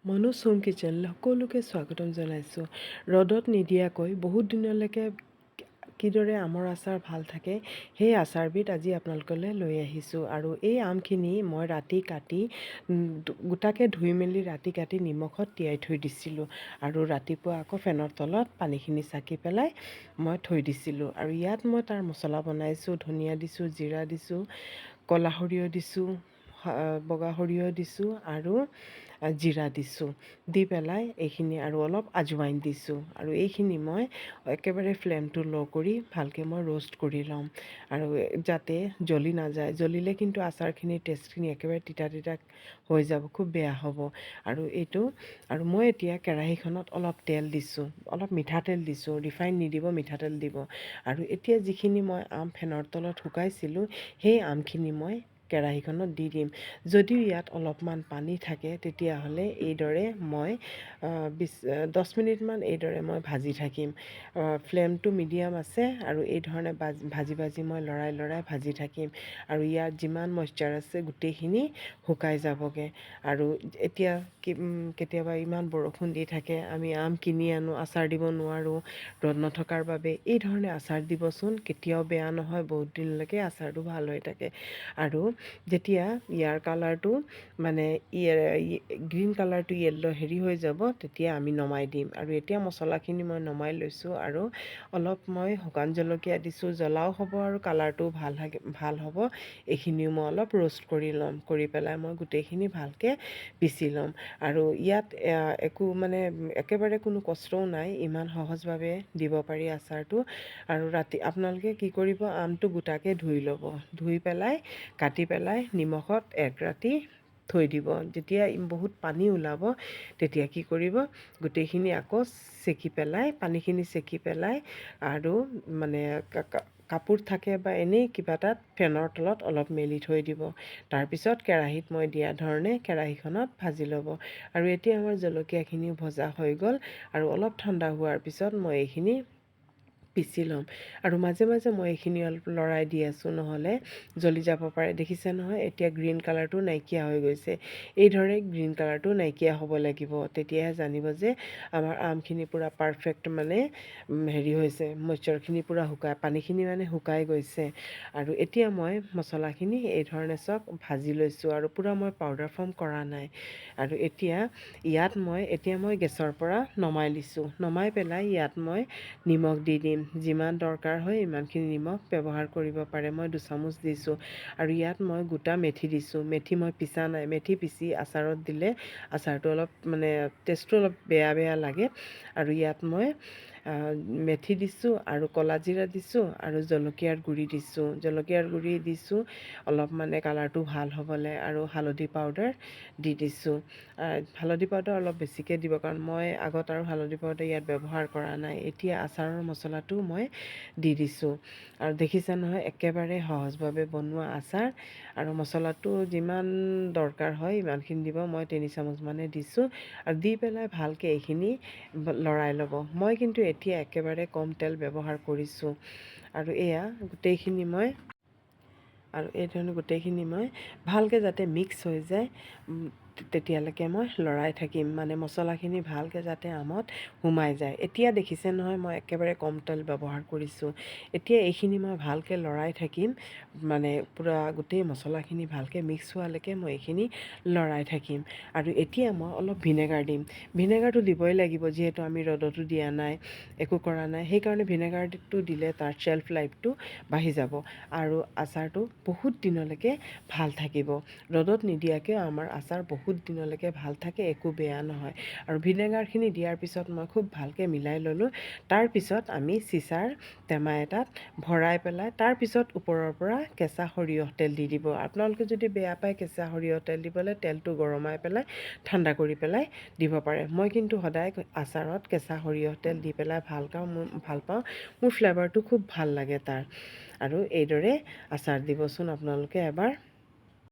Manoj home কিচেনলৈ সকলোকে স্বাগতম জনাইছোঁ। ৰ'দত নিদিয়াকৈ বহুত দিনলৈকে কিদৰে আমৰ আচাৰ ভাল থাকে সেই আচাৰবিধ আজি আপোনালোকলৈ লৈ আহিছোঁ। আৰু এই আমখিনি মই ৰাতি কাটি গোটাকৈ ধুই মেলি ৰাতি কাটি নিমখত তিয়াই থৈ দিছিলোঁ আৰু ৰাতিপুৱা আকৌ ফেনৰ তলত পানীখিনি চাকি পেলাই মই থৈ দিছিলোঁ। আৰু ইয়াত মই তাৰ মছলা বনাইছোঁ। ধনিয়া দিছোঁ, জিৰা দিছোঁ, ক'লা সৰিয়হ দিছোঁ, বগা সৰিয়হ দিছোঁ আৰু জিৰা দিছোঁ। দি পেলাই এইখিনি আৰু অলপ আজৱাইন দিছোঁ। আৰু এইখিনি মই একেবাৰে ফ্লেমটো ল' কৰি ভালকৈ মই ৰোষ্ট কৰি ল'ম আৰু যাতে জ্বলি নাযায়। জ্বলিলে কিন্তু আচাৰখিনিৰ টেষ্টখিনি একেবাৰে তিতা তিতা হৈ যাব, খুব বেয়া হ'ব। আৰু মই এতিয়া কেৰাহীখনত অলপ তেল দিছোঁ, অলপ মিঠাতেল দিছোঁ। ৰিফাইন নিদিব, মিঠাতেল দিব। আৰু এতিয়া যিখিনি মই আম ফেনৰ তলত শুকাইছিলোঁ সেই আমখিনি মই কেৰাহীখনত দি দিম। যদিও ইয়াত অলপমান পানী থাকে তেতিয়াহ'লে এইদৰে মই 10 মিনিটমান এইদৰে মই ভাজি থাকিম। ফ্লেমটো মিডিয়াম আছে আৰু এইধৰণে ভাজি ভাজি মই লৰাই ভাজি থাকিম। আৰু ইয়াত যিমান মইশ্চাৰ আছে গোটেইখিনি শুকাই যাবগৈ। আৰু এতিয়া কেতিয়াবা ইমান বৰষুণ দি থাকে, আমি আম কিনি আনো, আচাৰ দিব নোৱাৰোঁ ৰ'দ নথকাৰ বাবে। এই ধৰণে আচাৰ দিবচোন, কেতিয়াও বেয়া নহয়, বহুত দিনলৈকে আচাৰটো ভাল হৈ থাকে। আৰু যেতিয়া ইয়াৰ কালাৰটো মানে গ্ৰীণ কালাৰটো হেৰি হৈ যাব তেতিয়া আমি নমাই দিম। আৰু এতিয়া মছলাখিনি মই নমাই লৈছোঁ আৰু অলপ মই শুকান জলকীয়া দিছোঁ, জ্বলাও হ'ব আৰু কালাৰটোও ভাল হ'ব। এইখিনিও মই অলপ ৰোষ্ট কৰি ল'ম। কৰি পেলাই মই গোটেইখিনি ভালকৈ পিচি ল'ম। আৰু ইয়াত একেবাৰে কোনো কষ্টও নাই, ইমান সহজভাৱে দিব পাৰি আচাৰটো। আৰু ৰাতি আপোনালোকে কি কৰিব, আমটো গোটাকৈ ধুই ল'ব। ধুই পেলাই কাটি পেলাই নিমখত এক ৰাতি থৈ দিব। যেতিয়া বহুত পানী ওলাব তেতিয়া কি কৰিব, গোটেইখিনি আকৌ পানীখিনি চেকি পেলাই আৰু কাপোৰ থাকে বা এনেই কিবা এটাত ফেনৰ তলত অলপ মেলি থৈ দিব। তাৰপিছত কেৰাহীত মই দিয়া ধৰণে কেৰাহীখনত ভাজি ল'ব। আৰু এতিয়া আমাৰ জলকীয়াখিনিও ভজা হৈ গ'ল। আৰু অলপ ঠাণ্ডা হোৱাৰ পিছত মই এইখিনি পিচি ল'ম। আৰু মাজে মাজে মই এইখিনি অলপ লৰাই দি আছোঁ, নহ'লে জ্বলি যাব পাৰে। দেখিছে নহয়, এতিয়া গ্ৰীণ কালাৰটো নাইকিয়া হৈ গৈছে। এইদৰে গ্ৰীণ কালাৰটো নাইকিয়া হ'ব লাগিব, তেতিয়াহে জানিব যে আমাৰ আমখিনি পূৰা পাৰফেক্ট হেৰি হৈছে, মইশ্চাৰখিনি পূৰা পানীখিনি শুকাই গৈছে। আৰু এতিয়া মই মছলাখিনি এইধৰণে ভাজি লৈছোঁ আৰু পূৰা মই পাউডাৰ ফৰ্ম কৰা নাই। আৰু এতিয়া মই গেছৰ পৰা নমাই দিছোঁ। নমাই পেলাই ইয়াত মই নিমখ দি দিম। যিমান দৰকাৰ হয় ইমানখিনি নিমখ ব্যৱহাৰ কৰিব পাৰে। মই 2 চামুচ দিছোঁ। আৰু ইয়াত মই গোটা মেথি দিছোঁ। মেথি মই পিছা নাই। মেথি পিচি আচাৰত দিলে আচাৰটো অলপ টেষ্টটো অলপ বেয়া বেয়া লাগে। আৰু ইয়াত মই মেথি দিছোঁ আৰু ক'লা জিৰা দিছোঁ আৰু জলকীয়াৰ গুড়ি দিছোঁ অলপ কালাৰটো ভাল হ'বলৈ। আৰু হালধি পাউডাৰ দি দিছোঁ। হালধি পাউডাৰ অলপ বেছিকৈ দিব, কাৰণ মই আগত আৰু হালধি পাউডাৰ ইয়াত ব্যৱহাৰ কৰা নাই। এতিয়া আচাৰৰ মছলাটো মই দি দিছোঁ। আৰু দেখিছে নহয়, একেবাৰে সহজভাৱে বনোৱা আচাৰ। আৰু মছলাটো যিমান দৰকাৰ হয় ইমানখিনি দিব। মই 3 চামুচমানে দিছোঁ। আৰু দি পেলাই ভালকৈ এইখিনি লৰাই ল'ব। মই কিন্তু এতিয়া একেবাৰে কম তেল ব্যৱহাৰ কৰিছোঁ। আৰু গোটেইখিনি মই ভালকৈ যাতে মিক্স হৈ যায় তেতিয়ালৈকে মই লৰাই থাকিম। মছলাখিনি ভালকৈ যাতে আমত সোমাই যায়। এতিয়া দেখিছে নহয়, মই একেবাৰে কম তেল ব্যৱহাৰ কৰিছোঁ। এতিয়া এইখিনি মই ভালকৈ লৰাই থাকিম। পূৰা গোটেই মছলাখিনি ভালকৈ মিক্স হোৱালৈকে মই এইখিনি লৰাই থাকিম। আৰু এতিয়া মই অলপ ভিনেগাৰ দিম। ভিনেগাৰটো দিবই লাগিব, যিহেতু আমি ৰ'দতো দিয়া নাই, একো কৰা নাই। সেইকাৰণে ভিনেগাৰটো দিলে তাৰ শ্বেল্ফ লাইফটো বাঢ়ি যাব আৰু আচাৰটো বহুত দিনলৈকে ভাল থাকিব। ৰ'দত নিদিয়াকৈও আমাৰ আচাৰ বহুত দিনলৈকে ভাল থাকে, একো বেয়া নহয়। আৰু ভিনেগাৰখিনি দিয়াৰ পিছত মই খুব ভালকৈ মিলাই ল'লোঁ। তাৰপিছত আমি চিচাৰ টেমা এটাত ভৰাই পেলাই তাৰপিছত ওপৰৰ পৰা কেঁচা সৰিয়হ তেল দি দিব। আপোনালোকে যদি বেয়া পায় কেঁচা সৰিয়হ তেল দিবলৈ, তেলটো গৰমাই পেলাই ঠাণ্ডা কৰি পেলাই দিব পাৰে। মই কিন্তু সদায় আচাৰত কেঁচা সৰিয়হ তেল দি পেলাই ভাল পাওঁ। মোৰ ফ্লেভাৰটো খুব ভাল লাগে তাৰ। আৰু এইদৰে আচাৰ দিবচোন আপোনালোকে এবাৰ।